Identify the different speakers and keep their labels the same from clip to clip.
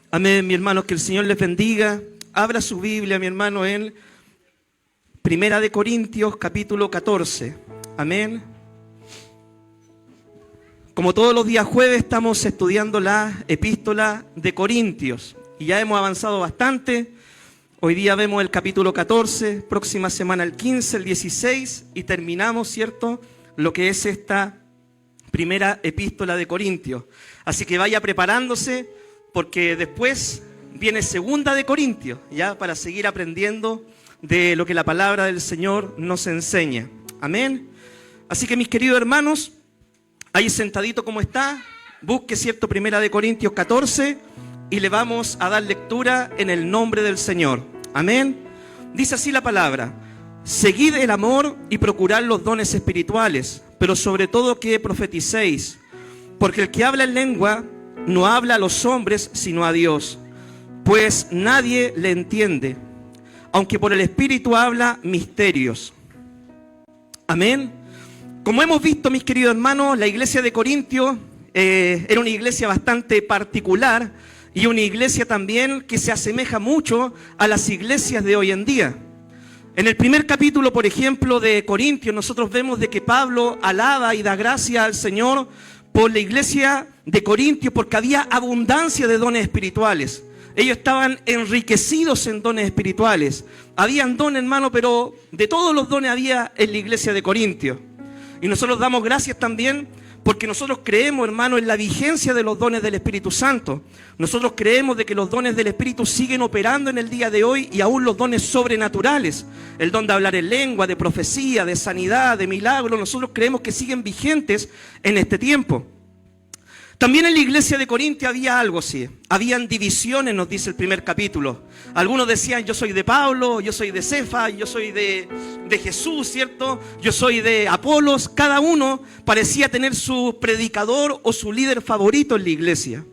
Speaker 1: Amén, mi hermano, que el Señor les bendiga. Abra su Biblia, mi hermano, en Primera de Corintios, capítulo 14. Amén. Como todos los días jueves estamos estudiando la epístola de Corintios y ya hemos avanzado bastante. Hoy día vemos el capítulo 14, próxima semana el 15, el 16 y terminamos, ¿cierto?, lo que es esta primera epístola de Corintios. Así que vaya preparándose porque después viene segunda de Corintios, ya para seguir aprendiendo de lo que la palabra del Señor nos enseña. Amén. Así que mis queridos hermanos, ahí sentadito como está, busque, ¿cierto?, Primera de Corintios 14 y le vamos a dar lectura en el nombre del Señor. Amén. Dice así la palabra: seguid el amor y procurad los dones espirituales, pero sobre todo que profeticéis, porque el que habla en lengua no habla a los hombres sino a Dios, pues nadie le entiende, aunque por el Espíritu habla misterios. Amén. Como hemos visto, mis queridos hermanos, la iglesia de Corintios era una iglesia bastante particular y una iglesia también que se asemeja mucho a las iglesias de hoy en día. En el primer capítulo, por ejemplo, de Corintios, nosotros vemos de que Pablo alaba y da gracias al Señor por la iglesia de Corintios porque había abundancia de dones espirituales. Ellos estaban enriquecidos en dones espirituales. Habían dones, hermano, pero de todos los dones había en la iglesia de Corintios. Y nosotros damos gracias también porque nosotros creemos, hermano, en la vigencia de los dones del Espíritu Santo. Nosotros creemos de que los dones del Espíritu siguen operando en el día de hoy y aún los dones sobrenaturales. El don de hablar en lengua, de profecía, de sanidad, de milagro, nosotros creemos que siguen vigentes en este tiempo. También en la iglesia de Corintios había algo así. Habían divisiones, nos dice el primer capítulo. Algunos decían: yo soy de Pablo, yo soy de Cefa, yo soy de Jesús, ¿cierto? Yo soy de Apolos. Cada uno parecía tener su predicador o su líder favorito en la iglesia.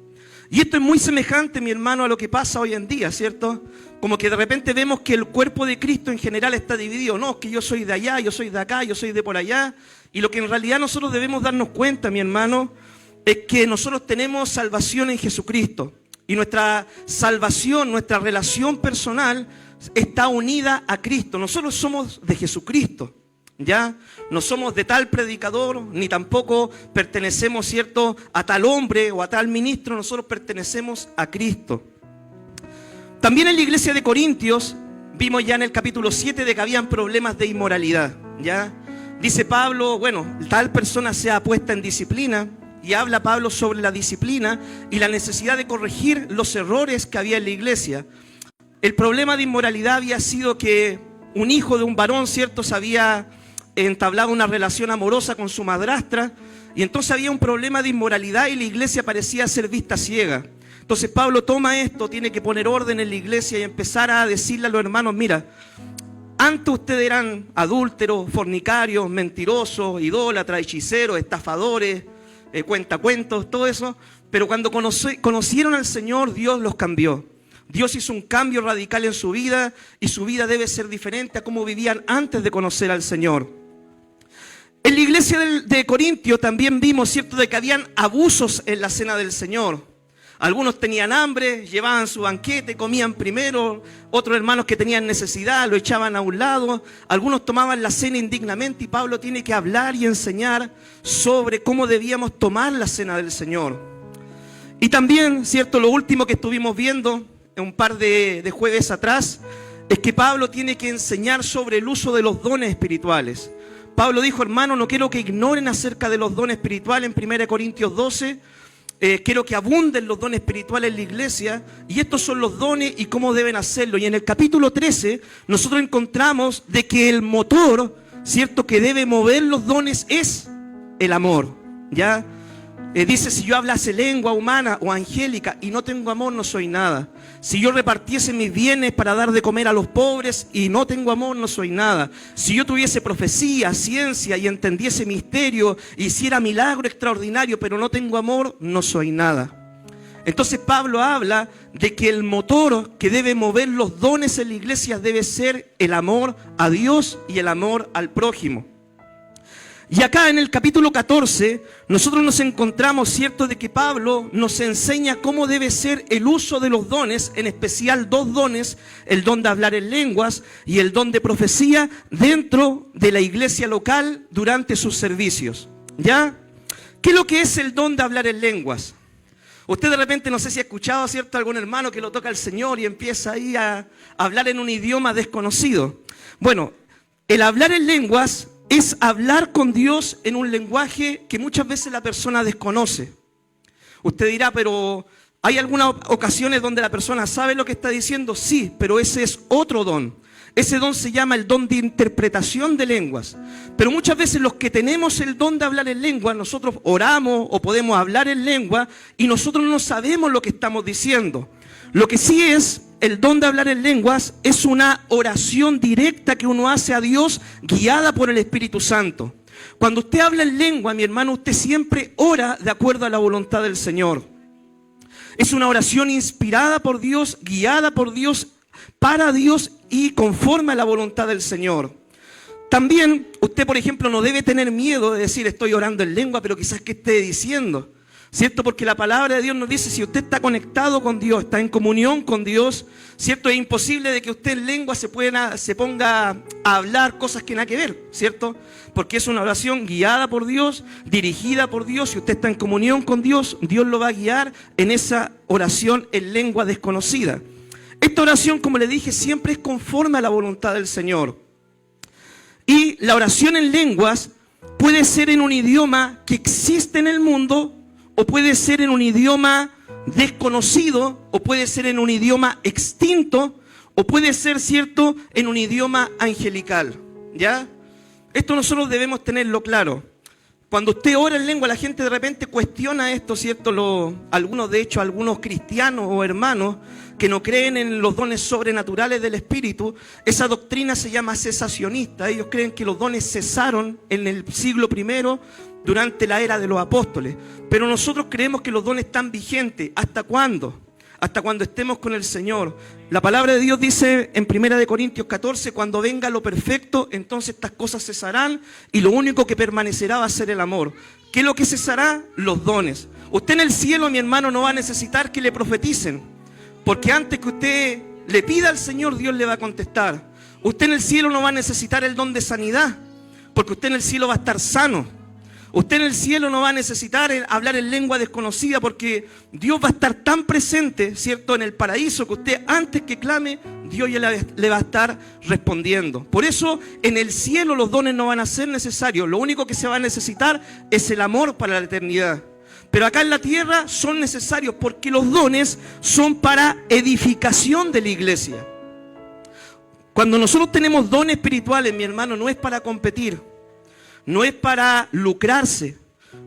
Speaker 1: Y esto es muy semejante, mi hermano, a lo que pasa hoy en día, ¿cierto? Como que de repente vemos que el cuerpo de Cristo en general está dividido. No, es que yo soy de allá, yo soy de acá, yo soy de por allá. Y lo que en realidad nosotros debemos darnos cuenta, mi hermano, es que nosotros tenemos salvación en Jesucristo. Y nuestra salvación, nuestra relación personal está unida a Cristo. Nosotros somos de Jesucristo, ¿ya? No somos de tal predicador, ni tampoco pertenecemos, ¿cierto?, a tal hombre o a tal ministro. Nosotros pertenecemos a Cristo. También en la iglesia de Corintios vimos ya en el capítulo 7 de que habían problemas de inmoralidad, ¿ya? Dice Pablo, bueno, tal persona sea puesta en disciplina. Y habla Pablo sobre la disciplina y la necesidad de corregir los errores que había en la iglesia. El problema de inmoralidad había sido que un hijo de un varón, ¿cierto?, se había entablado una relación amorosa con su madrastra. Y entonces había un problema de inmoralidad y la iglesia parecía ser vista ciega. Entonces Pablo toma esto, tiene que poner orden en la iglesia y empezar a decirle a los hermanos: mira, antes ustedes eran adúlteros, fornicarios, mentirosos, idólatras, hechiceros, estafadores, cuentacuentos, todo eso, pero cuando conocieron al Señor, Dios los cambió. Dios hizo un cambio radical en su vida y su vida debe ser diferente a cómo vivían antes de conocer al Señor. En la iglesia de Corintios también vimos, ¿cierto?, de que habían abusos en la cena del Señor. Algunos tenían hambre, llevaban su banquete, comían primero. Otros hermanos que tenían necesidad lo echaban a un lado. Algunos tomaban la cena indignamente y Pablo tiene que hablar y enseñar sobre cómo debíamos tomar la cena del Señor. Y también, ¿cierto?, lo último que estuvimos viendo un par de jueves atrás es que Pablo tiene que enseñar sobre el uso de los dones espirituales. Pablo dijo: hermano, no quiero que ignoren acerca de los dones espirituales en 1 Corintios 12. Quiero que abunden los dones espirituales en la iglesia y estos son los dones y cómo deben hacerlo. Y en el capítulo 13 nosotros encontramos de que el motor, ¿cierto?, que debe mover los dones es el amor, ¿ya? Dice: si yo hablase lengua humana o angélica y no tengo amor, no soy nada. Si yo repartiese mis bienes para dar de comer a los pobres y no tengo amor, no soy nada. Si yo tuviese profecía, ciencia y entendiese misterio, hiciera milagro extraordinario, pero no tengo amor, no soy nada. Entonces Pablo habla de que el motor que debe mover los dones en la iglesia debe ser el amor a Dios y el amor al prójimo. Y acá en el capítulo 14, nosotros nos encontramos, ¿cierto?, de que Pablo nos enseña cómo debe ser el uso de los dones, en especial dos dones, el don de hablar en lenguas y el don de profecía dentro de la iglesia local durante sus servicios. ¿Ya? ¿Qué es lo que es el don de hablar en lenguas? Usted de repente, no sé si ha escuchado, ¿cierto?, algún hermano que lo toca al Señor y empieza ahí a hablar en un idioma desconocido. Bueno, el hablar en lenguas es hablar con Dios en un lenguaje que muchas veces la persona desconoce. Usted dirá, pero ¿hay algunas ocasiones donde la persona sabe lo que está diciendo? Sí, pero ese es otro don. Ese don se llama el don de interpretación de lenguas. Pero muchas veces los que tenemos el don de hablar en lengua, nosotros oramos o podemos hablar en lengua y nosotros no sabemos lo que estamos diciendo. Lo que sí es el don de hablar en lenguas es una oración directa que uno hace a Dios guiada por el Espíritu Santo. Cuando usted habla en lengua, mi hermano, usted siempre ora de acuerdo a la voluntad del Señor. Es una oración inspirada por Dios, guiada por Dios, para Dios y conforme a la voluntad del Señor. También usted, por ejemplo, no debe tener miedo de decir estoy orando en lengua, pero quizás que esté diciendo, ¿cierto? Porque la palabra de Dios nos dice, si usted está conectado con Dios, está en comunión con Dios, ¿cierto? Es imposible de que usted en lengua se ponga a hablar cosas que nada que ver, ¿cierto? Porque es una oración guiada por Dios, dirigida por Dios. Si usted está en comunión con Dios, Dios lo va a guiar en esa oración en lengua desconocida. Esta oración, como le dije, siempre es conforme a la voluntad del Señor. Y la oración en lenguas puede ser en un idioma que existe en el mundo, o puede ser en un idioma desconocido, o puede ser en un idioma extinto, o puede ser, ¿cierto?, en un idioma angelical. ¿Ya? Esto nosotros debemos tenerlo claro. Cuando usted ora en lengua, la gente de repente cuestiona esto, ¿cierto? Algunos cristianos o hermanos que no creen en los dones sobrenaturales del Espíritu, esa doctrina se llama cesacionista. Ellos creen que los dones cesaron en el siglo I, durante la era de los apóstoles. Pero nosotros creemos que los dones están vigentes. ¿Hasta cuándo? Hasta cuando estemos con el Señor. La palabra de Dios dice en 1 Corintios 14, cuando venga lo perfecto, entonces estas cosas cesarán y lo único que permanecerá va a ser el amor. ¿Qué es lo que cesará? Los dones. Usted en el cielo, mi hermano, no va a necesitar que le profeticen, porque antes que usted le pida al Señor, Dios le va a contestar. Usted en el cielo no va a necesitar el don de sanidad, porque usted en el cielo va a estar sano. Usted en el cielo no va a necesitar hablar en lengua desconocida, porque Dios va a estar tan presente, ¿cierto?, en el paraíso, que usted antes que clame, Dios ya le va a estar respondiendo. Por eso en el cielo los dones no van a ser necesarios. Lo único que se va a necesitar es el amor para la eternidad. Pero acá en la tierra son necesarios, porque los dones son para edificación de la iglesia. Cuando nosotros tenemos dones espirituales, mi hermano, no es para competir. No es para lucrarse,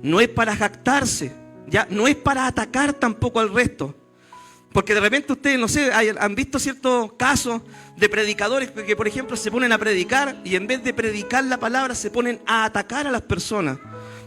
Speaker 1: no es para jactarse, ¿ya? No es para atacar tampoco al resto. Porque de repente ustedes, no sé, han visto ciertos casos de predicadores que, por ejemplo, se ponen a predicar y en vez de predicar la palabra se ponen a atacar a las personas.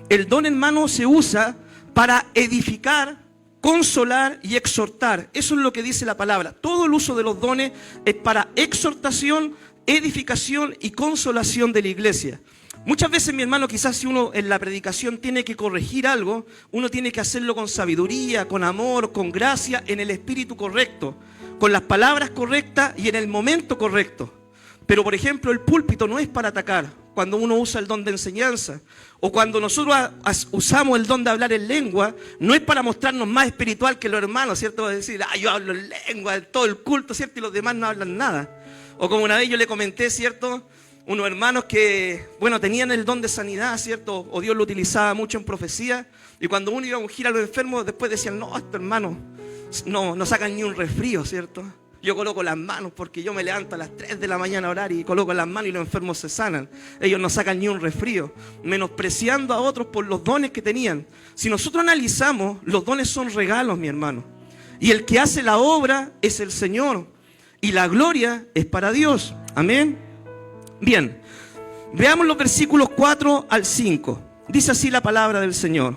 Speaker 1: El don, hermano, se usa para edificar, consolar y exhortar. Eso es lo que dice la palabra. Todo el uso de los dones es para exhortación, edificación y consolación de la iglesia. Muchas veces, mi hermano, quizás si uno en la predicación tiene que corregir algo, uno tiene que hacerlo con sabiduría, con amor, con gracia, en el espíritu correcto, con las palabras correctas y en el momento correcto. Pero, por ejemplo, el púlpito no es para atacar. Cuando uno usa el don de enseñanza, o cuando nosotros usamos el don de hablar en lengua, no es para mostrarnos más espiritual que los hermanos, ¿cierto? Va a decir, yo hablo en lengua, todo el culto, ¿cierto? Y los demás no hablan nada. O como una vez yo le comenté, ¿cierto?, unos hermanos que, bueno, tenían el don de sanidad, ¿cierto? O Dios lo utilizaba mucho en profecía. Y cuando uno iba a ungir a los enfermos, después decían, no, estos hermanos no sacan ni un resfrío, ¿cierto? Yo coloco las manos porque yo me levanto a las 3 de la mañana a orar y coloco las manos y los enfermos se sanan. Ellos no sacan ni un resfrío, menospreciando a otros por los dones que tenían. Si nosotros analizamos, los dones son regalos, mi hermano. Y el que hace la obra es el Señor. Y la gloria es para Dios. Amén. Bien, veamos los versículos 4 al 5. Dice así la palabra del Señor.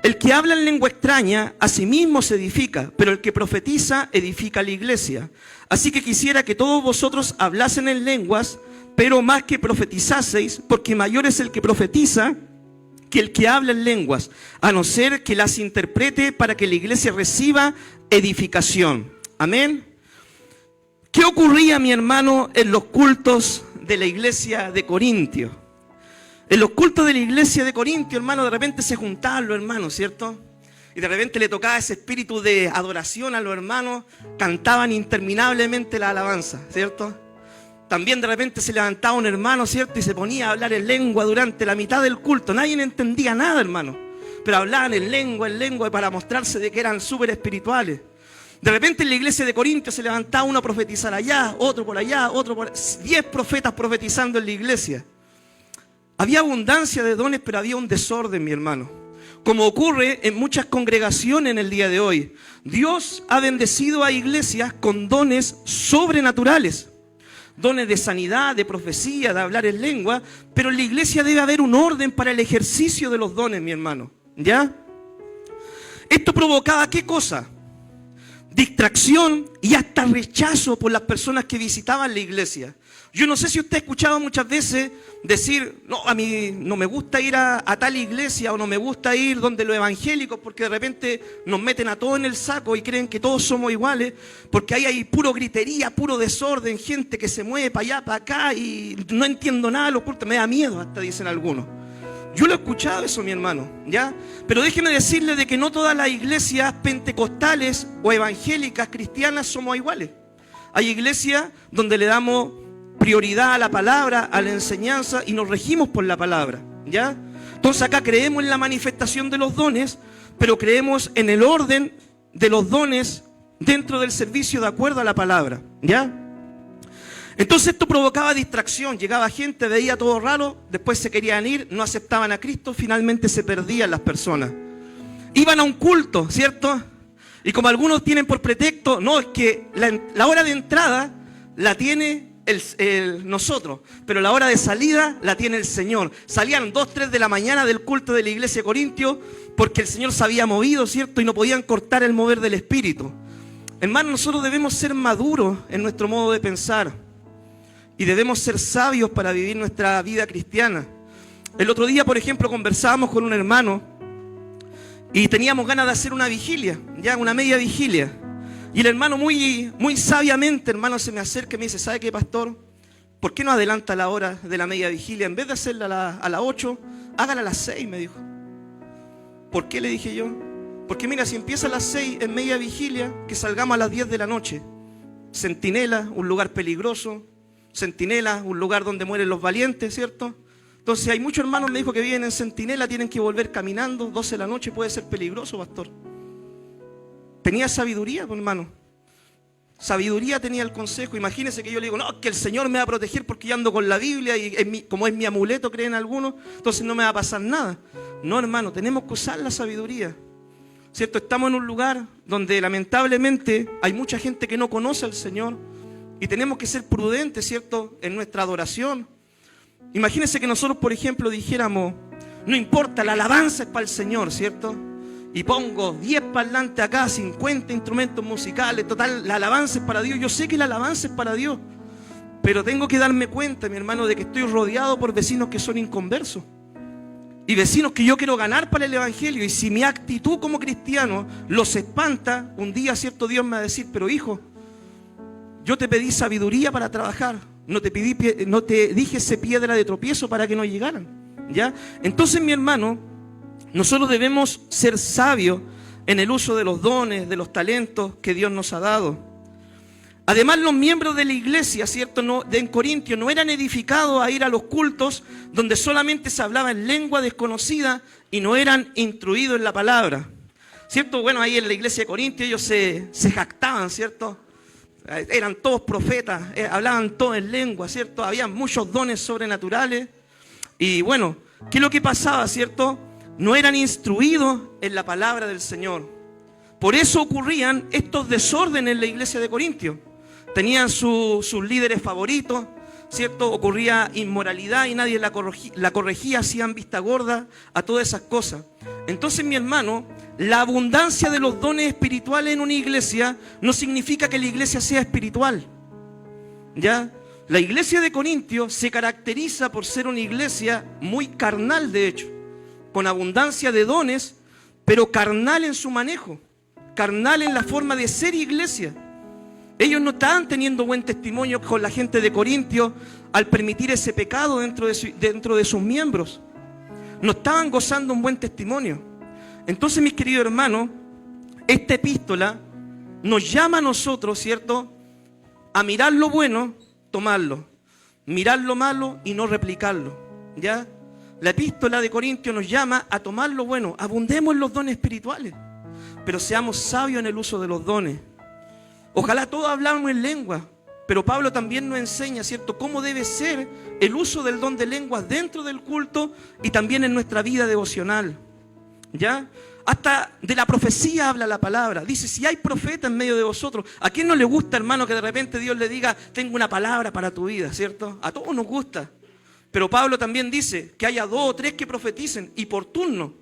Speaker 1: El que habla en lengua extraña, a sí mismo se edifica, pero el que profetiza, edifica a la iglesia. Así que quisiera que todos vosotros hablasen en lenguas, pero más que profetizaseis, porque mayor es el que profetiza que el que habla en lenguas, a no ser que las interprete para que la iglesia reciba edificación. Amén. ¿Qué ocurría, mi hermano, en los cultos de la iglesia de Corintios? En los cultos de la iglesia de Corintios, hermano, de repente se juntaban los hermanos, ¿cierto? Y de repente le tocaba ese espíritu de adoración a los hermanos, cantaban interminablemente la alabanza, ¿cierto? También de repente se levantaba un hermano, ¿cierto? Y se ponía a hablar en lengua durante la mitad del culto. Nadie entendía nada, hermano. Pero hablaban en lengua, para mostrarse de que eran súper espirituales. De repente en la iglesia de Corintios se levantaba uno a profetizar allá, otro por allá, otro por... 10 profetas profetizando en la iglesia. Había abundancia de dones, pero había un desorden, mi hermano. Como ocurre en muchas congregaciones en el día de hoy. Dios ha bendecido a iglesias con dones sobrenaturales. Dones de sanidad, de profecía, de hablar en lengua, pero en la iglesia debe haber un orden para el ejercicio de los dones, mi hermano. ¿Ya? Esto provocaba ¿qué cosa? Distracción y hasta rechazo por las personas que visitaban la iglesia. Yo no sé si usted ha escuchado muchas veces decir, no, a mí no me gusta ir a tal iglesia o no me gusta ir donde los evangélicos porque de repente nos meten a todos en el saco y creen que todos somos iguales porque ahí hay puro gritería, puro desorden, gente que se mueve para allá, para acá y no entiendo nada de los cultos, me da miedo hasta dicen algunos. Yo lo he escuchado eso, mi hermano, ¿ya? Pero déjeme decirle de que no todas las iglesias pentecostales o evangélicas cristianas somos iguales. Hay iglesias donde le damos prioridad a la palabra, a la enseñanza y nos regimos por la palabra, ¿ya? Entonces acá creemos en la manifestación de los dones, pero creemos en el orden de los dones dentro del servicio de acuerdo a la palabra, ¿ya? Entonces esto provocaba distracción, llegaba gente, veía todo raro, después se querían ir, no aceptaban a Cristo, finalmente se perdían las personas. Iban a un culto, ¿cierto? Y como algunos tienen por pretexto, no, es que la hora de entrada la tiene nosotros, pero la hora de salida la tiene el Señor. Salían 2, 3 de la mañana del culto de la iglesia de Corintios porque el Señor se había movido, ¿cierto? Y no podían cortar el mover del Espíritu. Hermanos, nosotros debemos ser maduros en nuestro modo de pensar y debemos ser sabios para vivir nuestra vida cristiana. El otro día, por ejemplo, conversábamos con un hermano y teníamos ganas de hacer una vigilia, ya una media vigilia. Y el hermano muy sabiamente, hermano, se me acerca y me dice, ¿sabe qué, pastor? ¿Por qué no adelanta la hora de la media vigilia? En vez de hacerla a las 8, hágala a las 6, me dijo. ¿Por qué? Le dije yo. Porque mira, si empieza a las 6 en media vigilia, que salgamos a las 10 de la noche. Centinela, un lugar peligroso. Centinela, un lugar donde mueren los valientes, ¿cierto? Entonces hay muchos hermanos, me dijo, que viven en Centinela, tienen que volver caminando, 12 de la noche puede ser peligroso, pastor. Tenía sabiduría, hermano. Sabiduría tenía el consejo. Imagínense que yo le digo, no, que el Señor me va a proteger porque yo ando con la Biblia y como es mi amuleto, creen algunos, entonces no me va a pasar nada. No, hermano, tenemos que usar la sabiduría, ¿cierto? Estamos en un lugar donde lamentablemente hay mucha gente que no conoce al Señor y tenemos que ser prudentes, ¿cierto?, en nuestra adoración. Imagínense que nosotros, por ejemplo, dijéramos, no importa, la alabanza es para el Señor, ¿cierto? Y pongo 10 parlantes acá, 50 instrumentos musicales, total, la alabanza es para Dios. Yo sé que la alabanza es para Dios, pero tengo que darme cuenta, mi hermano, de que estoy rodeado por vecinos que son inconversos. Y vecinos que yo quiero ganar para el Evangelio. Y si mi actitud como cristiano los espanta, un día, cierto, Dios me va a decir, pero hijo, yo te pedí sabiduría para trabajar. No te dije ese piedra de tropiezo para que no llegaran, ¿ya? Entonces, mi hermano, nosotros debemos ser sabios en el uso de los dones, de los talentos que Dios nos ha dado. Además, los miembros de la iglesia, ¿cierto?, en Corintios no eran edificados a ir a los cultos donde solamente se hablaba en lengua desconocida y no eran instruidos en la palabra, ¿cierto? Bueno, ahí en la iglesia de Corintios ellos se jactaban, ¿cierto? Eran todos profetas, hablaban todos en lengua, ¿cierto? Había muchos dones sobrenaturales. Y bueno, ¿qué es lo que pasaba, cierto? No eran instruidos en la palabra del Señor. Por eso ocurrían estos desórdenes en la iglesia de Corintios. Tenían sus líderes favoritos, ¿cierto? Ocurría inmoralidad y nadie la corregía, hacían vista gorda a todas esas cosas. Entonces, mi hermano, la abundancia de los dones espirituales en una iglesia no significa que la iglesia sea espiritual, ¿ya? La iglesia de Corintios se caracteriza por ser una iglesia muy carnal, de hecho, con abundancia de dones, pero carnal en su manejo, carnal en la forma de ser iglesia. Ellos no estaban teniendo buen testimonio con la gente de Corintios al permitir ese pecado dentro de sus miembros. No estaban gozando un buen testimonio. Entonces, mis queridos hermanos, esta epístola nos llama a nosotros, ¿cierto?, a mirar lo bueno, tomarlo, mirar lo malo y no replicarlo, ¿ya? La epístola de Corintios nos llama a tomar lo bueno. Abundemos en los dones espirituales, pero seamos sabios en el uso de los dones. Ojalá todos hablamos en lengua, pero Pablo también nos enseña, ¿cierto?, cómo debe ser el uso del don de lenguas dentro del culto y también en nuestra vida devocional, ¿ya? Hasta de la profecía habla la palabra. Dice, si hay profeta en medio de vosotros, ¿a quién no le gusta, hermano, que de repente Dios le diga, tengo una palabra para tu vida, ¿cierto? A todos nos gusta. Pero Pablo también dice que haya 2 o 3 que profeticen y por turno.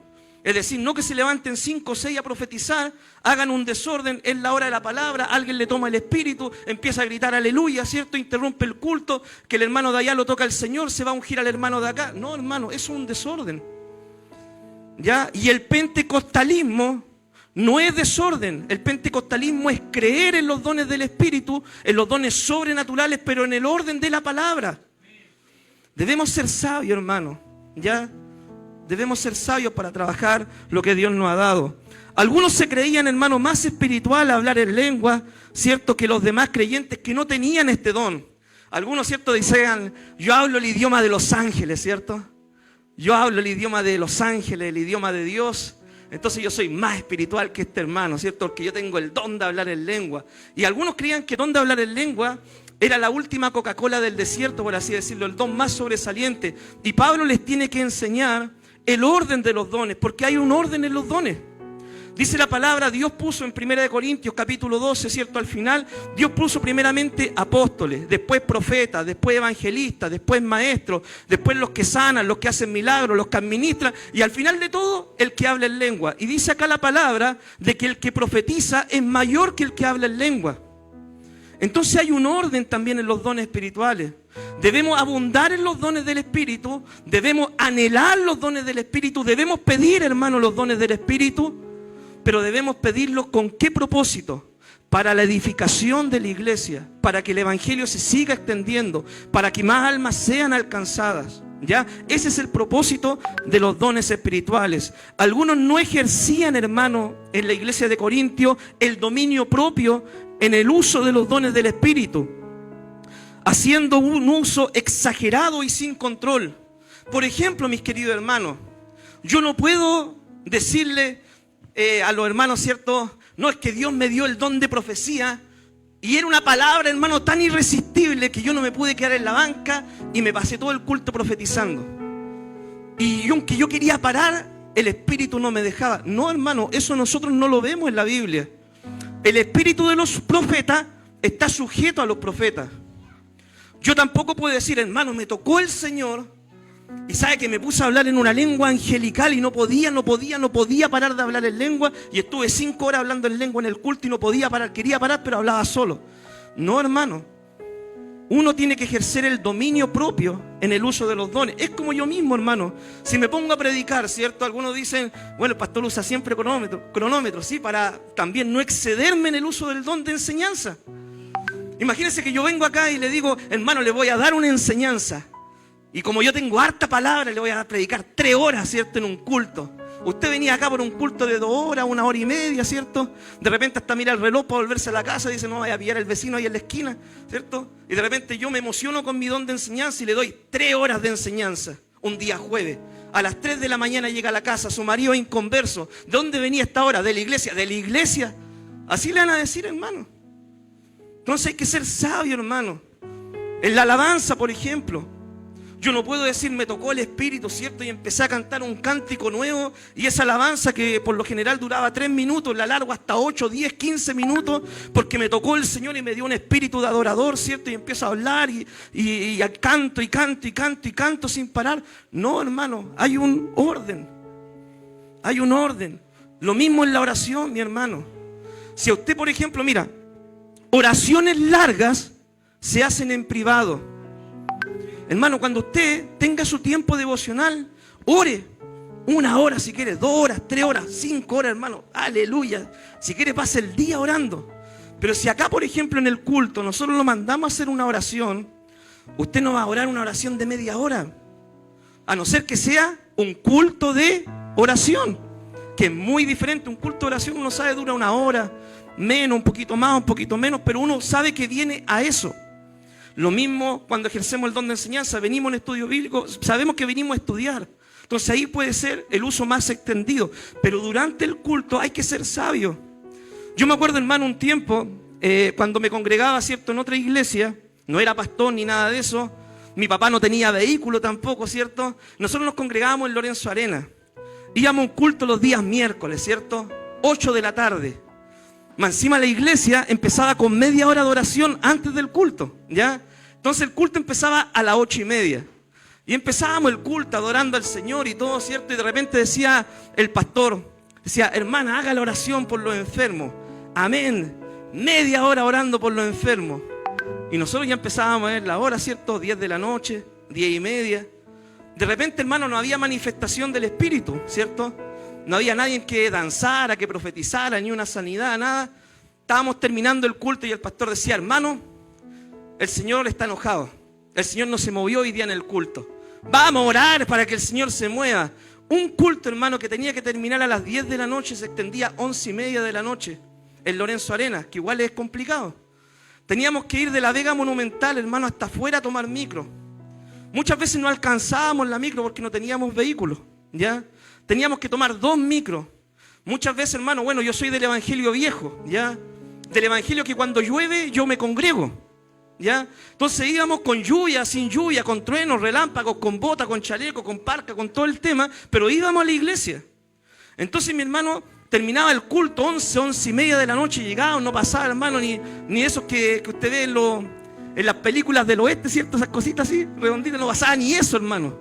Speaker 1: Es decir, no que se levanten 5 o 6 a profetizar, hagan un desorden, es la hora de la palabra, alguien le toma el espíritu, empieza a gritar aleluya, ¿cierto? Interrumpe el culto, que el hermano de allá lo toca el Señor, se va a ungir al hermano de acá. No, hermano, eso es un desorden, ¿ya? Y el pentecostalismo no es desorden. El pentecostalismo es creer en los dones del Espíritu, en los dones sobrenaturales, pero en el orden de la palabra. Debemos ser sabios, hermano, ¿ya? Debemos ser sabios para trabajar lo que Dios nos ha dado. Algunos se creían, hermano, más espiritual a hablar en lengua, ¿cierto?, que los demás creyentes que no tenían este don. Algunos, ¿cierto?, decían, yo hablo el idioma de los ángeles, ¿cierto? Yo hablo el idioma de los ángeles, el idioma de Dios. Entonces yo soy más espiritual que este hermano, ¿cierto? Porque yo tengo el don de hablar en lengua. Y algunos creían que el don de hablar en lengua era la última Coca-Cola del desierto, por así decirlo, el don más sobresaliente. Y Pablo les tiene que enseñar el orden de los dones, porque hay un orden en los dones. Dice la palabra, Dios puso en 1 Corintios capítulo 12, ¿cierto? Al final, Dios puso primeramente apóstoles, después profetas, después evangelistas, después maestros, después los que sanan, los que hacen milagros, los que administran, y al final de todo, el que habla en lengua. Y dice acá la palabra de que el que profetiza es mayor que el que habla en lengua. Entonces hay un orden también en los dones espirituales. Debemos abundar en los dones del Espíritu, debemos anhelar los dones del Espíritu, debemos pedir, hermano, los dones del Espíritu, pero debemos pedirlos ¿con qué propósito? Para la edificación de la iglesia, para que el evangelio se siga extendiendo, para que más almas sean alcanzadas, ¿ya? Ese es el propósito de los dones espirituales. Algunos no ejercían, hermano, en la iglesia de Corintios el dominio propio en el uso de los dones del Espíritu, haciendo un uso exagerado y sin control. Por ejemplo, mis queridos hermanos, yo no puedo decirle a los hermanos, ¿cierto? No, es que Dios me dio el don de profecía y era una palabra, hermano, tan irresistible que yo no me pude quedar en la banca y me pasé todo el culto profetizando. Y aunque yo quería parar, el Espíritu no me dejaba. No, hermano, eso nosotros no lo vemos en la Biblia. El espíritu de los profetas está sujeto a los profetas. Yo tampoco puedo decir, hermano, me tocó el Señor y sabe que me puse a hablar en una lengua angelical y no podía parar de hablar en lengua, y estuve 5 horas hablando en lengua en el culto y no podía parar, quería parar pero hablaba solo. No, hermano, uno tiene que ejercer el dominio propio en el uso de los dones. Es como yo mismo, hermano, si me pongo a predicar, ¿cierto? Algunos dicen, bueno, el pastor usa siempre cronómetro, sí, para también no excederme en el uso del don de enseñanza. Imagínense que yo vengo acá y le digo, hermano, le voy a dar una enseñanza. Y como yo tengo harta palabra, le voy a predicar 3 horas, ¿cierto? En un culto. Usted venía acá por un culto de 2 horas, 1 hora y media, ¿cierto? De repente hasta mira el reloj para volverse a la casa y dice, no, vaya a pillar al vecino ahí en la esquina, ¿cierto? Y de repente yo me emociono con mi don de enseñanza y le doy 3 horas de enseñanza. Un día jueves, a las 3 de la mañana llega a la casa, su marido es inconverso. ¿De dónde venía esta hora? De la iglesia. ¿De la iglesia? Así le van a decir, hermano. Entonces hay que ser sabio, hermano. En la alabanza, por ejemplo, yo no puedo decir, me tocó el Espíritu, ¿cierto? Y empecé a cantar un cántico nuevo, y esa alabanza que por lo general duraba 3 minutos, la largo hasta 8, 10, 15 minutos, porque me tocó el Señor y me dio un espíritu de adorador, ¿cierto? Y empiezo a hablar y canto y canto y canto y canto sin parar. No, hermano, hay un orden. Hay un orden. Lo mismo en la oración, mi hermano. Si a usted, por ejemplo, mira, oraciones largas se hacen en privado. Hermano, cuando usted tenga su tiempo devocional, ore 1 hora si quiere, 2 horas, 3 horas, 5 horas, hermano. Aleluya. Si quiere, pase el día orando. Pero si acá, por ejemplo, en el culto, nosotros lo mandamos a hacer una oración, usted no va a orar una oración de media hora. A no ser que sea un culto de oración, que es muy diferente. Un culto de oración, uno sabe, dura 1 hora, menos, un poquito más, un poquito menos, pero uno sabe que viene a eso. Lo mismo cuando ejercemos el don de enseñanza, venimos a un estudio bíblico, sabemos que venimos a estudiar. Entonces ahí puede ser el uso más extendido, pero durante el culto hay que ser sabio. Yo me acuerdo, hermano, un tiempo, cuando me congregaba, ¿cierto?, en otra iglesia, no era pastor ni nada de eso, mi papá no tenía vehículo tampoco, ¿cierto? Nosotros nos congregábamos en Lorenzo Arena, íbamos a un culto los días miércoles, ¿cierto?, 8 de la tarde. Más encima la iglesia empezaba con media hora de oración antes del culto, ¿ya? Entonces el culto empezaba a las 8:30. Y empezábamos el culto adorando al Señor y todo, ¿cierto? Y de repente decía el pastor, decía, hermana, haga la oración por los enfermos. Amén. Media hora orando por los enfermos. Y nosotros ya empezábamos a ver la hora, ¿cierto? 10 de la noche, 10:30. De repente, hermano, no había manifestación del Espíritu, ¿cierto? No había nadie que danzara, que profetizara, ni una sanidad, nada. Estábamos terminando el culto y el pastor decía, hermano, el Señor está enojado. El Señor no se movió hoy día en el culto. Vamos a orar para que el Señor se mueva. Un culto, hermano, que tenía que terminar a las 10 de la noche, se extendía a 11:30 de la noche en Lorenzo Arena, que igual es complicado. Teníamos que ir de la Vega Monumental, hermano, hasta afuera a tomar micro. Muchas veces no alcanzábamos la micro porque no teníamos vehículos, ¿ya? Teníamos que tomar 2 micros. Muchas veces, hermano, bueno, yo soy del Evangelio viejo, ¿ya? Del Evangelio que cuando llueve yo me congrego, ¿ya? Entonces íbamos con lluvia, sin lluvia, con truenos, relámpagos, con bota, con chaleco, con parca, con todo el tema, pero íbamos a la iglesia. Entonces mi hermano terminaba el culto 11:30 de la noche, llegaba, no pasaba, hermano, ni esos que usted ve en las películas del oeste, ¿cierto? Esas cositas así, redonditas, no pasaba ni eso, hermano.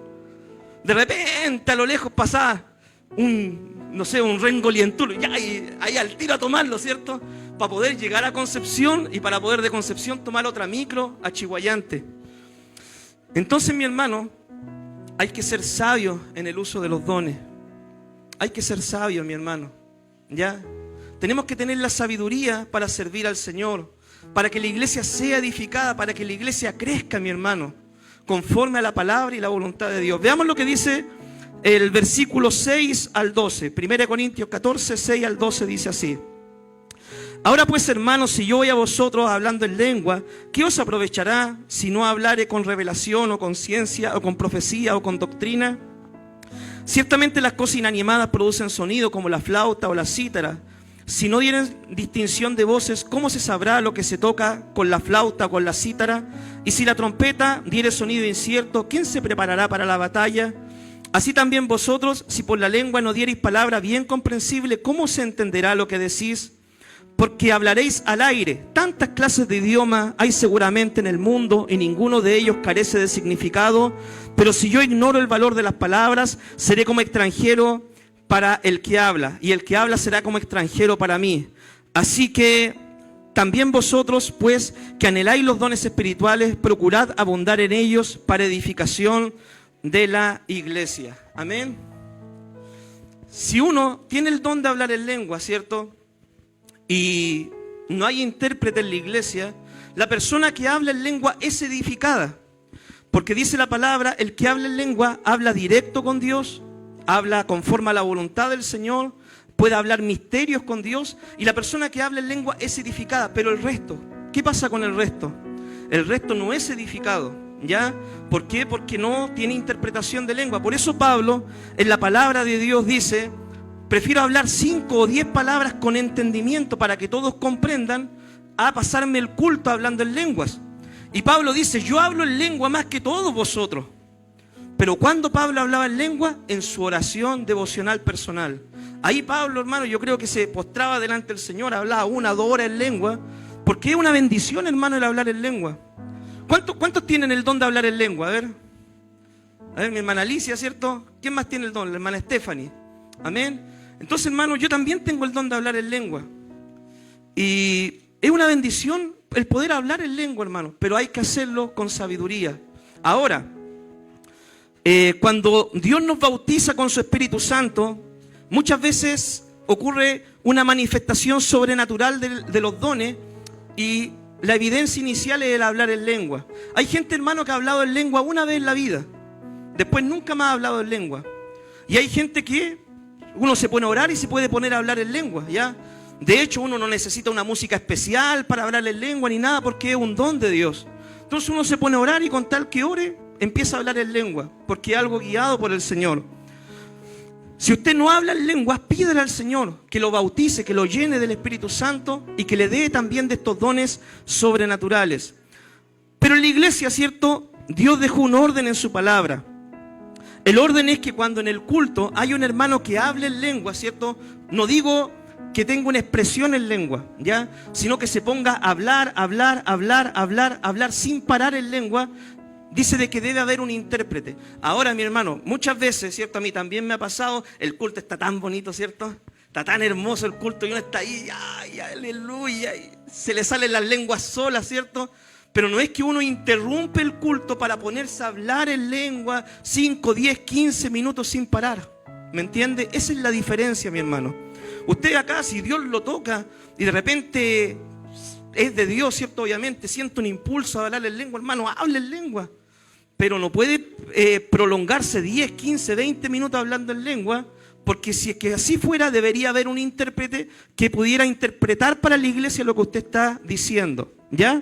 Speaker 1: De repente a lo lejos pasaba un rengolientulo, ya ahí al tiro a tomarlo, ¿cierto? Para poder llegar a Concepción y para poder de Concepción tomar otra micro a Chihuayante. Entonces, mi hermano, hay que ser sabio en el uso de los dones. Hay que ser sabio, mi hermano, ¿ya? Tenemos que tener la sabiduría para servir al Señor, para que la iglesia sea edificada, para que la iglesia crezca, mi hermano, conforme a la palabra y la voluntad de Dios. Veamos lo que dice el versículo 6 al 12. 1 Corintios 14, 6 al 12 dice así. Ahora pues, hermanos, si yo voy a vosotros hablando en lengua, ¿qué os aprovechará si no hablare con revelación o con ciencia o con profecía o con doctrina? Ciertamente las cosas inanimadas producen sonido como la flauta o la cítara. Si no dieren distinción de voces, ¿cómo se sabrá lo que se toca con la flauta o con la cítara? Y si la trompeta diere sonido incierto, ¿quién se preparará para la batalla? Así también vosotros, si por la lengua no diereis palabra bien comprensible, ¿cómo se entenderá lo que decís? Porque hablaréis al aire. Tantas clases de idioma hay seguramente en el mundo y ninguno de ellos carece de significado. Pero si yo ignoro el valor de las palabras, seré como extranjero para el que habla, y el que habla será como extranjero para mí. Así que también vosotros, pues, que anheláis los dones espirituales, procurad abundar en ellos para edificación de la iglesia. Amén. Si uno tiene el don de hablar en lengua, ¿cierto?, y no hay intérprete en la iglesia, la persona que habla en lengua es edificada. Porque dice la palabra, el que habla en lengua habla directo con Dios, habla conforme a la voluntad del Señor, puede hablar misterios con Dios, y la persona que habla en lengua es edificada. Pero el resto, ¿qué pasa con el resto? El resto no es edificado, ¿ya? ¿Por qué? Porque no tiene interpretación de lengua. Por eso Pablo, en la palabra de Dios dice, prefiero hablar 5 o 10 palabras con entendimiento para que todos comprendan, a pasarme el culto hablando en lenguas. Y Pablo dice, yo hablo en lengua más que todos vosotros. Pero ¿cuándo Pablo hablaba en lengua? En su oración devocional personal. Ahí Pablo, hermano, yo creo que se postraba delante del Señor, hablaba 1 o 2 horas en lengua, porque es una bendición, hermano, el hablar en lengua. ¿Cuántos tienen el don de hablar en lengua? A ver, mi hermana Alicia, ¿cierto? ¿Quién más tiene el don? La hermana Stephanie. Amén. Entonces, hermano, yo también tengo el don de hablar en lengua. Y es una bendición el poder hablar en lengua, hermano, pero hay que hacerlo con sabiduría. Ahora, Cuando Dios nos bautiza con su Espíritu Santo, muchas veces ocurre una manifestación sobrenatural de los dones y la evidencia inicial es el hablar en lengua. Hay gente, hermano, que ha hablado en lengua una vez en la vida, después nunca más ha hablado en lengua. Y hay gente que uno se pone a orar y se puede poner a hablar en lengua, ¿ya? De hecho, uno no necesita una música especial para hablar en lengua ni nada, porque es un don de Dios. Entonces uno se pone a orar y con tal que ore, empieza a hablar en lengua, porque es algo guiado por el Señor. Si usted no habla en lenguas, pídele al Señor que lo bautice, que lo llene del Espíritu Santo y que le dé también de estos dones sobrenaturales. Pero en la iglesia, ¿cierto? Dios dejó un orden en su palabra. El orden es que cuando en el culto hay un hermano que hable en lengua, ¿cierto? No digo que tenga una expresión en lengua, ¿ya? Sino que se ponga a hablar sin parar en lengua. Dice de que debe haber un intérprete. Ahora, mi hermano, muchas veces, ¿cierto? A mí también me ha pasado, el culto está tan bonito, ¿cierto? Está tan hermoso el culto y uno está ahí, ¡ay, aleluya! Y se le salen las lenguas solas, ¿cierto? Pero no es que uno interrumpe el culto para ponerse a hablar en lengua 5, 10, 15 minutos sin parar. ¿Me entiende? Esa es la diferencia, mi hermano. Usted acá, si Dios lo toca y de repente es de Dios, ¿cierto? Obviamente, siente un impulso a hablar en lengua, hermano, hable en lengua. Pero no puede prolongarse 10, 15, 20 minutos hablando en lengua, porque si es que así fuera, debería haber un intérprete que pudiera interpretar para la iglesia lo que usted está diciendo, ¿ya?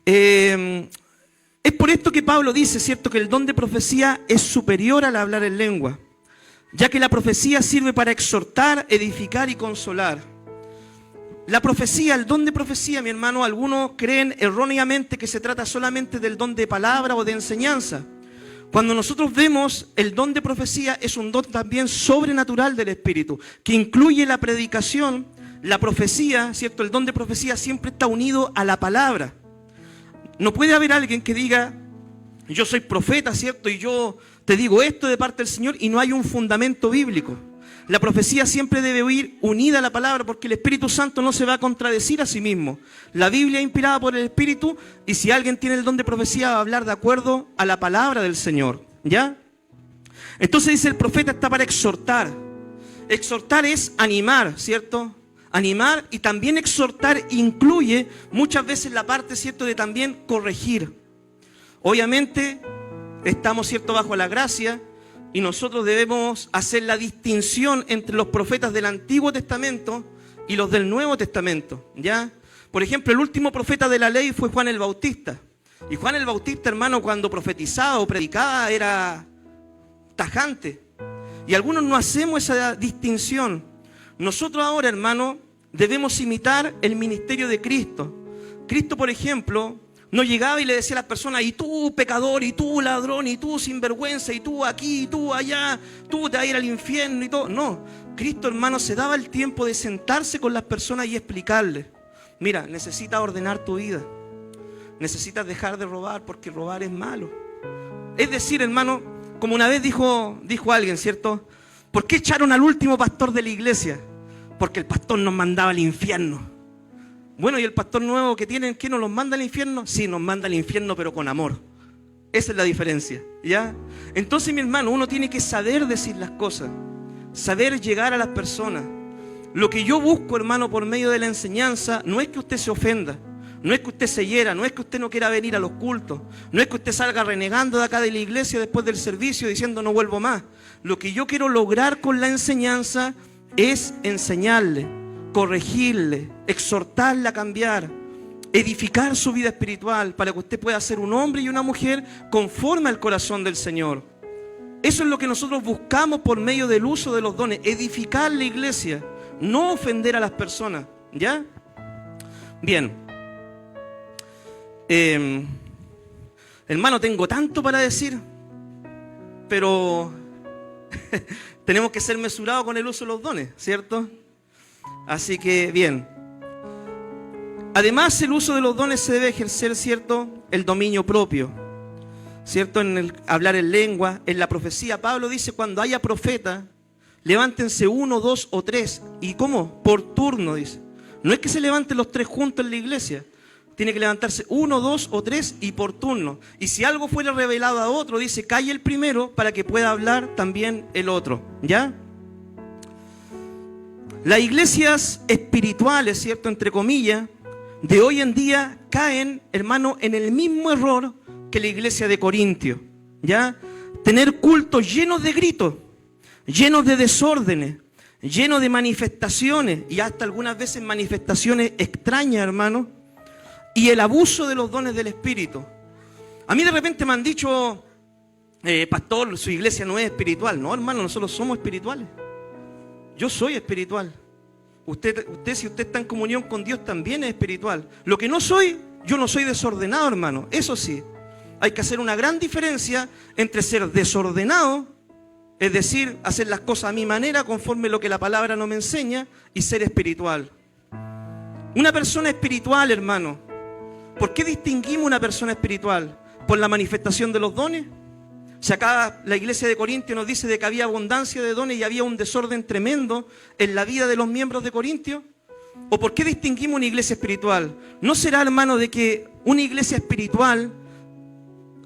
Speaker 1: Es por esto que Pablo dice, ¿cierto?, que el don de profecía es superior al hablar en lengua, ya que la profecía sirve para exhortar, edificar y consolar. La profecía, el don de profecía, mi hermano, algunos creen erróneamente que se trata solamente del don de palabra o de enseñanza. Cuando nosotros vemos el don de profecía, es un don también sobrenatural del Espíritu, que incluye la predicación, la profecía, ¿cierto? El don de profecía siempre está unido a la palabra. No puede haber alguien que diga, yo soy profeta, ¿cierto? Y yo te digo esto de parte del Señor y no hay un fundamento bíblico. La profecía siempre debe ir unida a la palabra, porque el Espíritu Santo no se va a contradecir a sí mismo. La Biblia es inspirada por el Espíritu y si alguien tiene el don de profecía va a hablar de acuerdo a la palabra del Señor, ¿ya? Entonces dice el profeta está para exhortar. Exhortar es animar, ¿cierto? Animar, y también exhortar incluye muchas veces la parte, ¿cierto?, de también corregir. Obviamente estamos, ¿cierto?, bajo la gracia. Y nosotros debemos hacer la distinción entre los profetas del Antiguo Testamento y los del Nuevo Testamento, ¿ya? Por ejemplo, el último profeta de la ley fue Juan el Bautista. Y Juan el Bautista, hermano, cuando profetizaba o predicaba era tajante. Y algunos no hacemos esa distinción. Nosotros ahora, hermano, debemos imitar el ministerio de Cristo. Cristo, por ejemplo, no llegaba y le decía a las personas, y tú pecador, y tú ladrón, y tú sinvergüenza, y tú aquí, y tú allá, tú te vas a ir al infierno y todo. No, Cristo, hermano, se daba el tiempo de sentarse con las personas y explicarles, mira, necesitas ordenar tu vida, necesitas dejar de robar porque robar es malo. Es decir, hermano, como una vez dijo alguien, ¿cierto? ¿Por qué echaron al último pastor de la iglesia? Porque el pastor nos mandaba al infierno. Bueno, ¿y el pastor nuevo que tienen, qué nos los manda al infierno? Sí, nos manda al infierno, pero con amor. Esa es la diferencia, ¿ya? Entonces, mi hermano, uno tiene que saber decir las cosas, saber llegar a las personas. Lo que yo busco, hermano, por medio de la enseñanza, no es que usted se ofenda, no es que usted se hiera, no es que usted no quiera venir a los cultos, no es que usted salga renegando de acá de la iglesia después del servicio diciendo no vuelvo más. Lo que yo quiero lograr con la enseñanza es enseñarle, corregirle, exhortarle a cambiar, edificar su vida espiritual para que usted pueda ser un hombre y una mujer conforme al corazón del Señor. Eso es lo que nosotros buscamos por medio del uso de los dones, edificar la iglesia, no ofender a las personas, ¿ya? Bien. Hermano, tengo tanto para decir, pero tenemos que ser mesurados con el uso de los dones, ¿cierto? Así que, bien. Además, el uso de los dones se debe ejercer, ¿cierto?, el dominio propio, ¿cierto?, en el hablar en lengua, en la profecía. Pablo dice, cuando haya profeta, levántense 1, 2 o 3. ¿Y cómo? Por turno, dice. No es que se levanten los 3 juntos en la iglesia. Tiene que levantarse 1, 2 o 3 y por turno. Y si algo fuera revelado a otro, dice, calle el primero para que pueda hablar también el otro. ¿Ya? Las iglesias espirituales, ¿cierto? Entre comillas, de hoy en día caen, hermano, en el mismo error que la iglesia de Corintios. ¿Ya? Tener cultos llenos de gritos, llenos de desórdenes, llenos de manifestaciones y hasta algunas veces manifestaciones extrañas, hermano, y el abuso de los dones del Espíritu. A mí de repente me han dicho, pastor, su iglesia no es espiritual. No, hermano, nosotros somos espirituales. Yo soy espiritual. Usted, si usted está en comunión con Dios, también es espiritual. Lo que no soy, yo no soy desordenado, hermano. Eso sí, hay que hacer una gran diferencia entre ser desordenado, es decir, hacer las cosas a mi manera, conforme lo que la palabra no me enseña, y ser espiritual. Una persona espiritual, hermano, ¿por qué distinguimos una persona espiritual? ¿Por la manifestación de los dones? Si acá la iglesia de Corintios nos dice de que había abundancia de dones y había un desorden tremendo en la vida de los miembros de Corintios. ¿O por qué distinguimos una iglesia espiritual? ¿No será, hermano, de que una iglesia espiritual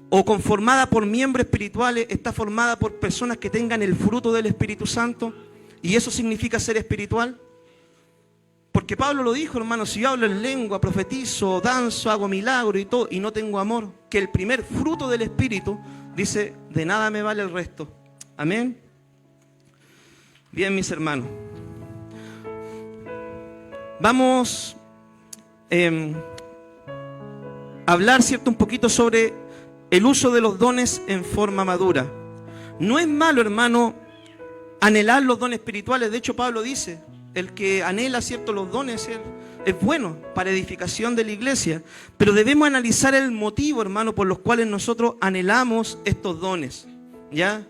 Speaker 1: o conformada por miembros espirituales está formada por personas que tengan el fruto del Espíritu Santo? ¿Y eso significa ser espiritual? Porque Pablo lo dijo, hermano, si yo hablo en lengua, profetizo, danzo, hago milagro y todo, y no tengo amor, que el primer fruto del Espíritu, dice, de nada me vale el resto. Amén. Bien, mis hermanos. Vamos a hablar, ¿cierto?, un poquito sobre el uso de los dones en forma madura. No es malo, hermano, anhelar los dones espirituales. De hecho, Pablo dice, el que anhela, ¿cierto?, los dones es bueno para edificación de la iglesia. Pero debemos analizar el motivo, hermano, por los cuales nosotros anhelamos estos dones. ¿Ya?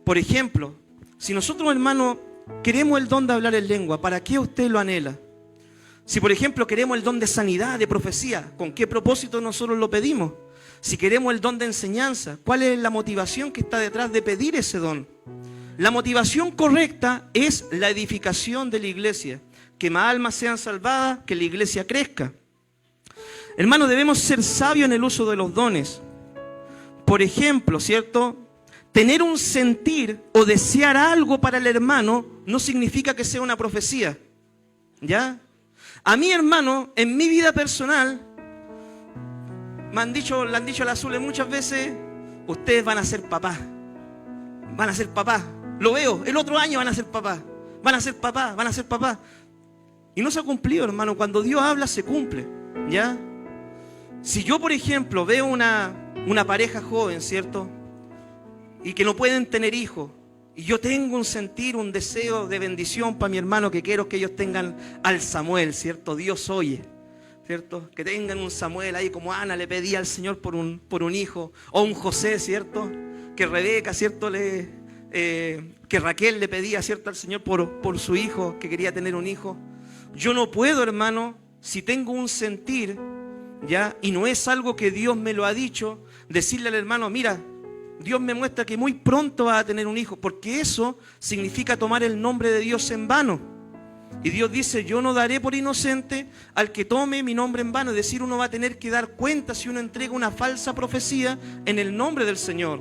Speaker 1: Por ejemplo, si nosotros, hermano, queremos el don de hablar en lengua, ¿para qué usted lo anhela? Si, por ejemplo, queremos el don de sanidad, de profecía, ¿con qué propósito nosotros lo pedimos? Si queremos el don de enseñanza, ¿cuál es la motivación que está detrás de pedir ese don? La motivación correcta es la edificación de la iglesia, que más almas sean salvadas, que la iglesia crezca. Hermanos, debemos ser sabios en el uso de los dones. Por ejemplo, ¿cierto? Tener un sentir o desear algo para el hermano no significa que sea una profecía. ¿Ya? A mí, hermano, en mi vida personal, le han dicho a la Azule muchas veces, ustedes van a ser papás. Van a ser papás. Lo veo, el otro año van a ser papás. Van a ser papás, van a ser papás. Y no se ha cumplido, hermano. Cuando Dios habla, se cumple. ¿Ya? Si yo, por ejemplo, veo una pareja joven, ¿cierto?, y que no pueden tener hijos, y yo tengo un sentir, un deseo de bendición para mi hermano, que quiero que ellos tengan al Samuel, ¿cierto? Dios oye, ¿cierto? Que tengan un Samuel ahí como Ana le pedía al Señor por un hijo, o un José, ¿cierto? Que Rebeca, ¿cierto?, que Raquel le pedía, ¿cierto?, al Señor por su hijo, que quería tener un hijo. Yo no puedo, hermano, si tengo un sentir, ¿ya?, y no es algo que Dios me lo ha dicho, decirle al hermano, mira, Dios me muestra que muy pronto vas a tener un hijo, porque eso significa tomar el nombre de Dios en vano. Y Dios dice, yo no daré por inocente al que tome mi nombre en vano. Es decir, uno va a tener que dar cuenta si uno entrega una falsa profecía en el nombre del Señor.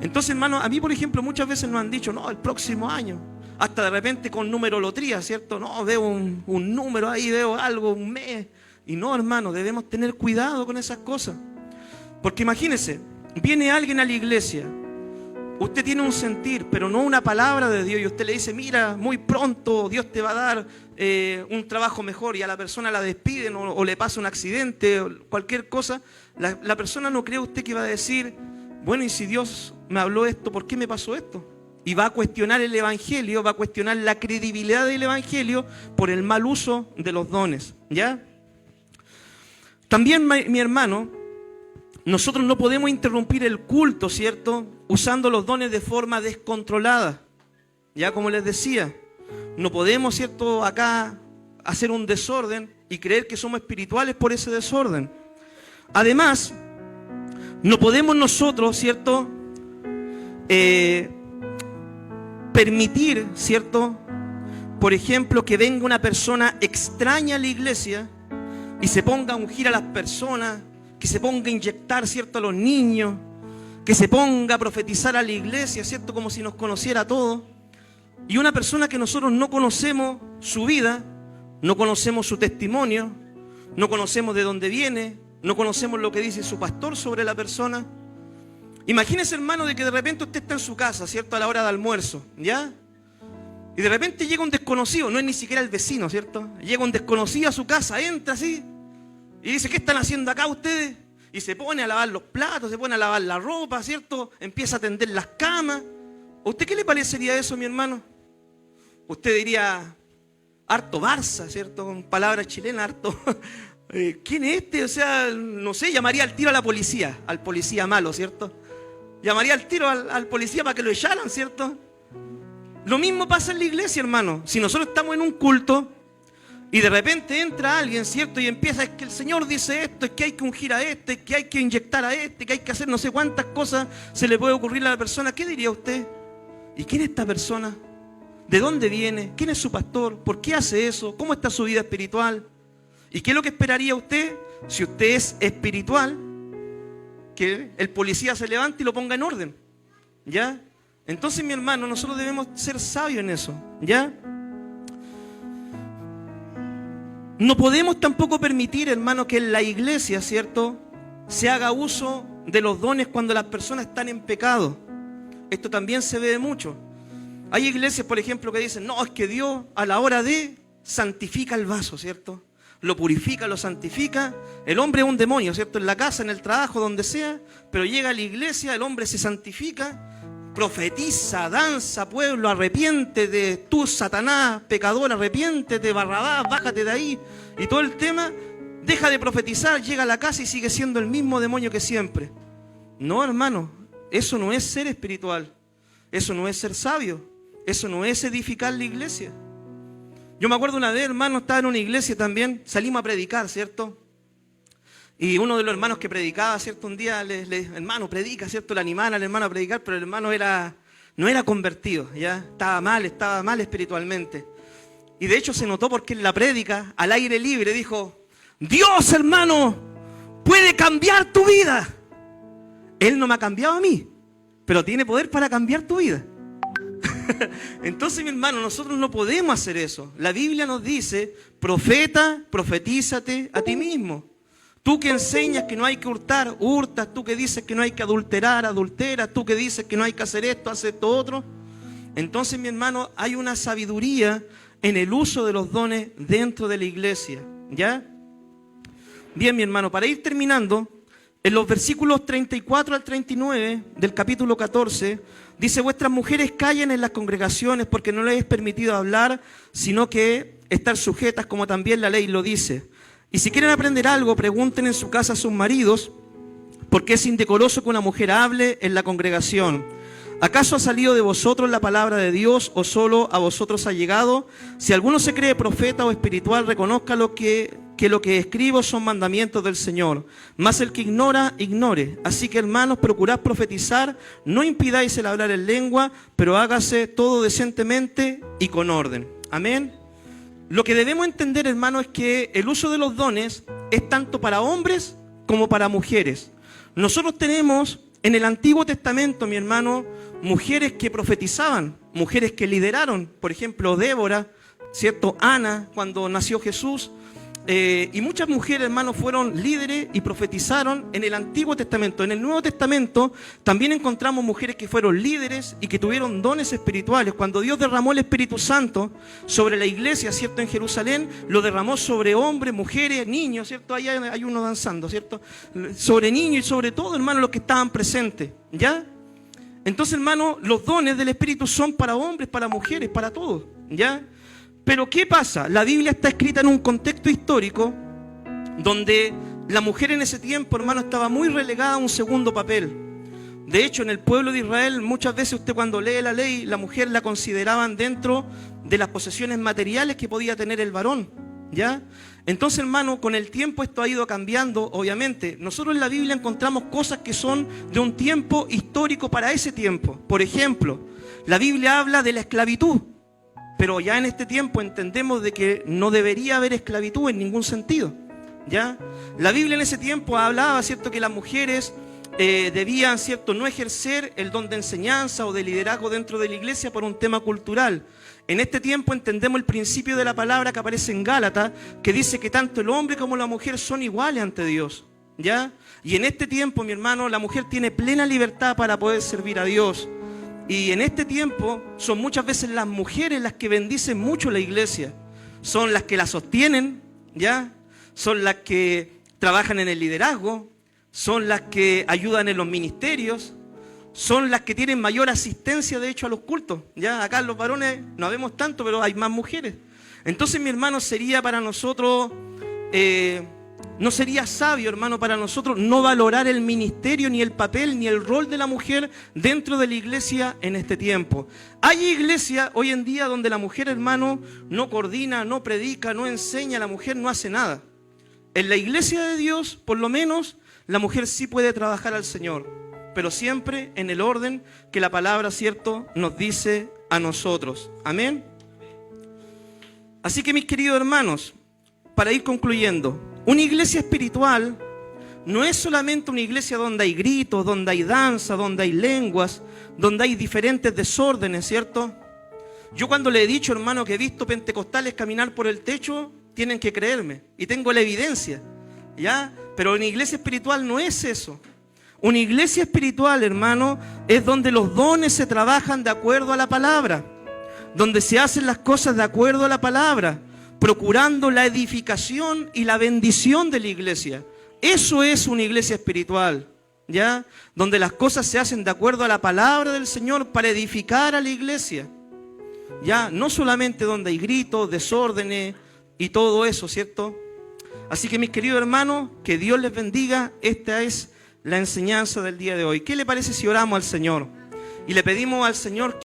Speaker 1: Entonces, hermano, a mí, por ejemplo, muchas veces nos han dicho, no, el próximo año. Hasta de repente con numerología, ¿cierto? No, veo un número ahí, veo algo, un mes. Y no, hermano, debemos tener cuidado con esas cosas. Porque imagínese, viene alguien a la iglesia, usted tiene un sentir, pero no una palabra de Dios, y usted le dice, mira, muy pronto Dios te va a dar un trabajo mejor, y a la persona la despiden o le pasa un accidente, o cualquier cosa, la persona no cree usted que va a decir, bueno, y si Dios me habló esto, ¿por qué me pasó esto? Y va a cuestionar el evangelio, va a cuestionar la credibilidad del evangelio por el mal uso de los dones, ¿ya? También, mi hermano, nosotros no podemos interrumpir el culto, ¿cierto?, usando los dones de forma descontrolada. Ya como les decía, no podemos, ¿cierto?, acá hacer un desorden y creer que somos espirituales por ese desorden. Además, no podemos nosotros, ¿cierto?, permitir, ¿cierto?, por ejemplo, que venga una persona extraña a la iglesia y se ponga a ungir a las personas, que se ponga a inyectar, ¿cierto?, a los niños, que se ponga a profetizar a la iglesia, ¿cierto?, como si nos conociera a todos. Y una persona que nosotros no conocemos su vida, no conocemos su testimonio, no conocemos de dónde viene, no conocemos lo que dice su pastor sobre la persona. Imagínese, hermano, de que de repente usted está en su casa, ¿cierto?, a la hora de almuerzo, ¿ya? Y de repente llega un desconocido, no es ni siquiera el vecino, ¿cierto? Llega un desconocido a su casa, entra así, y dice, ¿qué están haciendo acá ustedes? Y se pone a lavar los platos, se pone a lavar la ropa, ¿cierto? Empieza a tender las camas. ¿A usted qué le parecería eso, mi hermano? Usted diría, harto Barça, ¿cierto? Con palabras chilenas, harto... ¿Quién es este? O sea, no sé, llamaría al tiro a la policía, al policía malo, ¿cierto? Llamaría al tiro al policía para que lo echaran, ¿cierto? Lo mismo pasa en la iglesia, hermano. Si nosotros estamos en un culto y de repente entra alguien, ¿cierto? Y empieza, es que el Señor dice esto, es que hay que ungir a este, es que hay que inyectar a este, que hay que hacer no sé cuántas cosas se le puede ocurrir a la persona. ¿Qué diría usted? ¿Y quién es esta persona? ¿De dónde viene? ¿Quién es su pastor? ¿Por qué hace eso? ¿Cómo está su vida espiritual? ¿Y qué es lo que esperaría usted si usted es espiritual? Que el policía se levante y lo ponga en orden, ¿ya? Entonces, mi hermano, nosotros debemos ser sabios en eso, ¿ya? No podemos tampoco permitir, hermano, que en la iglesia, ¿cierto?, se haga uso de los dones cuando las personas están en pecado. Esto también se ve mucho. Hay iglesias, por ejemplo, que dicen, no, es que Dios a la hora de santifica el vaso, ¿cierto? Lo purifica, lo santifica. El hombre es un demonio, ¿cierto? En la casa, en el trabajo, donde sea, pero llega a la iglesia, el hombre se santifica, profetiza, danza, pueblo, arrepiéntete, tú, Satanás, pecador, arrepiéntete, Barrabás, bájate de ahí. Y todo el tema, deja de profetizar, llega a la casa y sigue siendo el mismo demonio que siempre. No, hermano, eso no es ser espiritual, eso no es ser sabio, eso no es edificar la iglesia. Yo me acuerdo una vez, hermano, estaba en una iglesia también, salimos a predicar, ¿cierto? Y uno de los hermanos que predicaba, ¿cierto? Un día hermano, predica, ¿cierto? Le animaban al hermano a predicar, pero el hermano no era convertido, ¿ya? Estaba mal espiritualmente. Y de hecho se notó porque en la prédica, al aire libre, dijo, Dios, hermano, puede cambiar tu vida. Él no me ha cambiado a mí, pero tiene poder para cambiar tu vida. Entonces, mi hermano, nosotros no podemos hacer eso. La Biblia nos dice, profetízate a ti mismo. Tú que enseñas que no hay que hurtar, hurtas. Tú que dices que no hay que adulterar, adulteras. Tú que dices que no hay que hacer esto, haces esto otro. Entonces, mi hermano, hay una sabiduría en el uso de los dones dentro de la iglesia, ¿ya? Bien, mi hermano, para ir terminando, en los versículos 34 al 39 del capítulo 14, dice, vuestras mujeres callen en las congregaciones porque no les es permitido hablar, sino que estar sujetas como también la ley lo dice. Y si quieren aprender algo, pregunten en su casa a sus maridos, porque es indecoroso que una mujer hable en la congregación. ¿Acaso ha salido de vosotros la palabra de Dios o solo a vosotros ha llegado? Si alguno se cree profeta o espiritual, reconozca que lo que escribo son mandamientos del Señor. Mas el que ignora, ignore. Así que, hermanos, procurad profetizar, no impidáis el hablar en lengua, pero hágase todo decentemente y con orden. Amén. Lo que debemos entender, hermano, es que el uso de los dones es tanto para hombres como para mujeres. Nosotros tenemos en el Antiguo Testamento, mi hermano, mujeres que profetizaban, mujeres que lideraron, por ejemplo, Débora, ¿cierto? Ana, cuando nació Jesús, y muchas mujeres, hermanos, fueron líderes y profetizaron en el Antiguo Testamento. En el Nuevo Testamento también encontramos mujeres que fueron líderes y que tuvieron dones espirituales. Cuando Dios derramó el Espíritu Santo sobre la iglesia, ¿cierto? En Jerusalén, lo derramó sobre hombres, mujeres, niños, ¿cierto? Allá hay uno danzando, ¿cierto? Sobre niños y sobre todo, hermanos, los que estaban presentes, ¿ya? Entonces, hermanos, los dones del Espíritu son para hombres, para mujeres, para todos, ¿ya? Pero ¿qué pasa? La Biblia está escrita en un contexto histórico donde la mujer en ese tiempo, hermano, estaba muy relegada a un segundo papel. De hecho, en el pueblo de Israel, muchas veces usted cuando lee la ley, la mujer la consideraban dentro de las posesiones materiales que podía tener el varón, ¿ya? Entonces, hermano, con el tiempo esto ha ido cambiando, obviamente. Nosotros en la Biblia encontramos cosas que son de un tiempo histórico para ese tiempo. Por ejemplo, la Biblia habla de la esclavitud. Pero ya en este tiempo entendemos de que no debería haber esclavitud en ningún sentido. ¿ya? La Biblia en ese tiempo hablaba, ¿cierto?, que las mujeres debían, ¿cierto?, no ejercer el don de enseñanza o de liderazgo dentro de la iglesia por un tema cultural. En este tiempo entendemos el principio de la palabra que aparece en Gálatas, que dice que tanto el hombre como la mujer son iguales ante Dios, ¿ya? Y en este tiempo, mi hermano, la mujer tiene plena libertad para poder servir a Dios. Y en este tiempo son muchas veces las mujeres las que bendicen mucho la iglesia. Son las que la sostienen, ¿ya? Son las que trabajan en el liderazgo, son las que ayudan en los ministerios, son las que tienen mayor asistencia, de hecho, a los cultos. Ya acá los varones no vemos tanto, pero hay más mujeres. Entonces, mi hermano, sería para nosotros, no sería sabio, hermano, para nosotros no valorar el ministerio, ni el papel, ni el rol de la mujer dentro de la iglesia en este tiempo. Hay iglesias hoy en día donde la mujer, hermano, no coordina, no predica, no enseña, la mujer no hace nada. En la iglesia de Dios, por lo menos, la mujer sí puede trabajar al Señor, pero siempre en el orden que la palabra, ¿cierto?, nos dice a nosotros. Amén. Así que, mis queridos hermanos, para ir concluyendo, una iglesia espiritual no es solamente una iglesia donde hay gritos, donde hay danza, donde hay lenguas, donde hay diferentes desórdenes, ¿cierto? Yo cuando le he dicho, hermano, que he visto pentecostales caminar por el techo, tienen que creerme, y tengo la evidencia, ¿ya? Pero una iglesia espiritual no es eso. Una iglesia espiritual, hermano, es donde los dones se trabajan de acuerdo a la palabra, donde se hacen las cosas de acuerdo a la palabra, procurando la edificación y la bendición de la iglesia. Eso es una iglesia espiritual, ¿ya? Donde las cosas se hacen de acuerdo a la palabra del Señor para edificar a la iglesia, ¿ya? No solamente donde hay gritos, desórdenes y todo eso, ¿cierto? Así que, mis queridos hermanos, que Dios les bendiga. Esta es la enseñanza del día de hoy. ¿Qué le parece si oramos al Señor? Y le pedimos al Señor